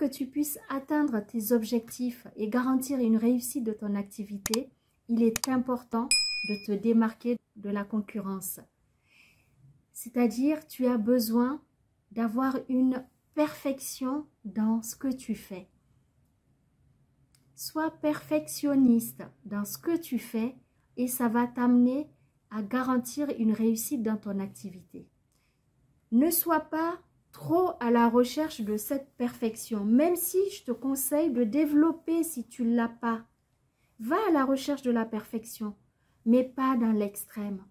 que tu puisses atteindre tes objectifs et garantir une réussite de ton activité, il est important de te démarquer de la concurrence. C'est-à-dire, tu as besoin d'avoir une perfection dans ce que tu fais. Sois perfectionniste dans ce que tu fais et ça va t'amener à garantir une réussite dans ton activité. Ne sois pas trop à la recherche de cette perfection, même si je te conseille de développer si tu ne l'as pas. Va à la recherche de la perfection, mais pas dans l'extrême.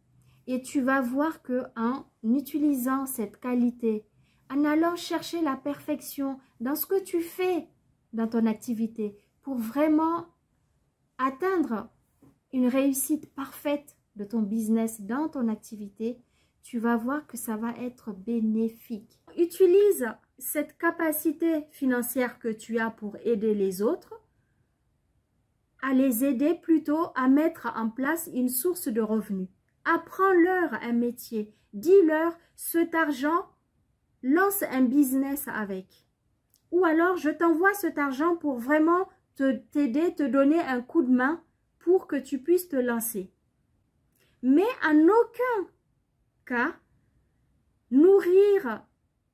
Et tu vas voir que en utilisant cette qualité, en allant chercher la perfection dans ce que tu fais dans ton activité, pour vraiment atteindre une réussite parfaite de ton business dans ton activité, tu vas voir que ça va être bénéfique. Utilise cette capacité financière que tu as pour aider les autres, à les aider plutôt à mettre en place une source de revenus. Apprends-leur un métier. Dis-leur, cet argent, lance un business avec. Ou alors, je t'envoie cet argent pour vraiment t'aider, te donner un coup de main pour que tu puisses te lancer. Mais en aucun cas, nourrir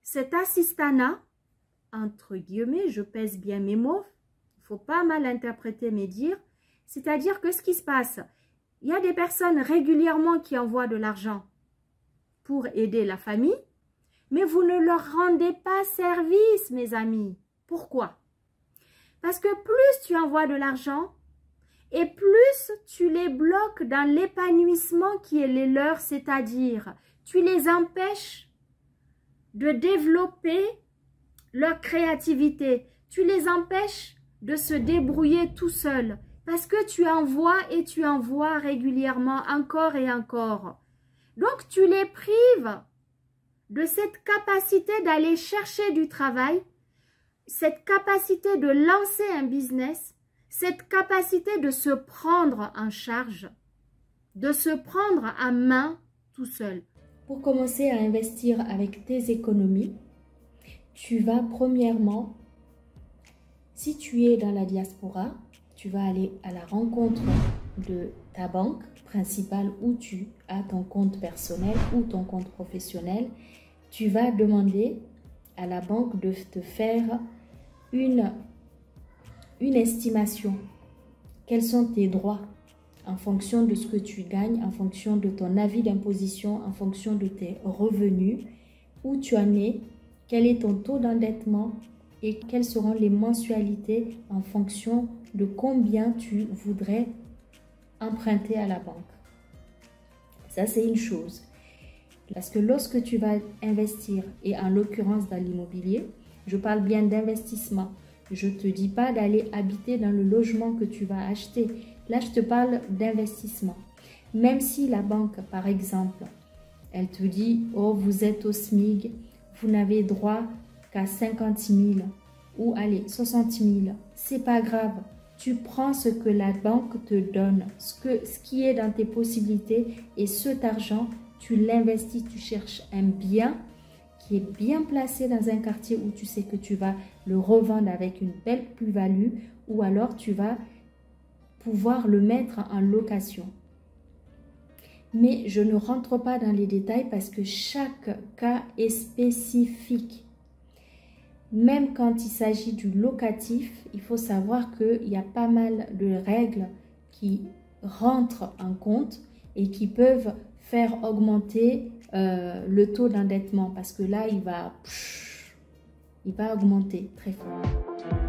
cet assistanat, entre guillemets, je pèse bien mes mots, il ne faut pas mal interpréter mes dires, c'est-à-dire que ce qui se passe, il y a des personnes régulièrement qui envoient de l'argent pour aider la famille, mais vous ne leur rendez pas service, mes amis. Pourquoi? Parce que plus tu envoies de l'argent et plus tu les bloques dans l'épanouissement qui est le leur, c'est-à-dire tu les empêches de développer leur créativité. Tu les empêches de se débrouiller tout seuls parce que tu envoies et tu envoies régulièrement encore et encore. Donc, tu les prives de cette capacité d'aller chercher du travail, cette capacité de lancer un business, cette capacité de se prendre en charge, de se prendre en main tout seul. Pour commencer à investir avec tes économies, tu vas premièrement, si tu es dans la diaspora, tu vas aller à la rencontre de ta banque principale où tu as ton compte personnel ou ton compte professionnel. Tu vas demander à la banque de te faire une estimation. Quels sont tes droits en fonction de ce que tu gagnes, en fonction de ton avis d'imposition, en fonction de tes revenus, où tu en es, quel est ton taux d'endettement et quelles seront les mensualités en fonction de combien tu voudrais emprunter à la banque. Ça, c'est une chose. Parce que lorsque tu vas investir, et en l'occurrence dans l'immobilier, je parle bien d'investissement. Je ne te dis pas d'aller habiter dans le logement que tu vas acheter. Là, je te parle d'investissement. Même si la banque, par exemple, elle te dit « Oh, vous êtes au SMIC, vous n'avez droit qu'à 56 000 ou allez, 60 000. » C'est pas grave. Tu prends ce que la banque te donne, ce qui est dans tes possibilités et cet argent, tu l'investis, tu cherches un bien qui est bien placé dans un quartier où tu sais que tu vas le revendre avec une belle plus-value ou alors tu vas pouvoir le mettre en location. Mais je ne rentre pas dans les détails parce que chaque cas est spécifique. Même quand il s'agit du locatif, il faut savoir qu'il y a pas mal de règles qui rentrent en compte et qui peuvent faire augmenter le taux d'endettement parce que là, il va augmenter très fort.